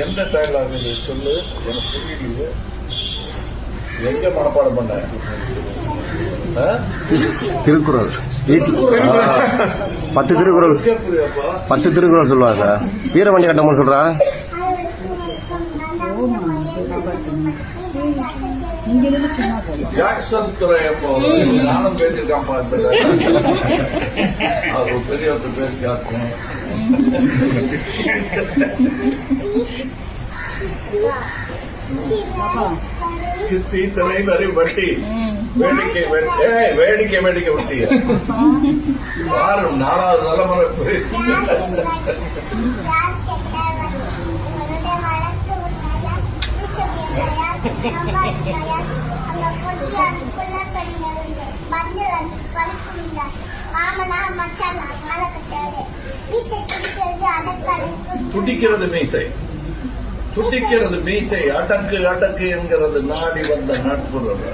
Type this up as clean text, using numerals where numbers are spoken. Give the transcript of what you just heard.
என்ன டயலாக் இது சொல்லு, எனக்கு புரியலையே. எங்க மனப்பாடம் பண்ண? திருக்குறள் 10 திருக்குறள் சொல்லுவாங்க சார். வீரமணி கட்டமன் சொல்றா. நானும் பேசியிருக்கான், அவர் பெரியவர்கிட்ட பேசி காட்டேன். கிஸ்தி திரை வரி வட்டி வேடிக்கை வேடிக்கை வேடிக்கை வட்டிய யாரு 4வது தலைமுறை துடிக்கிறது மீசை, துடிக்கிறது மீசை, அடக்கு அடக்கு என்கிறது நாடி வந்த நட்புறவு.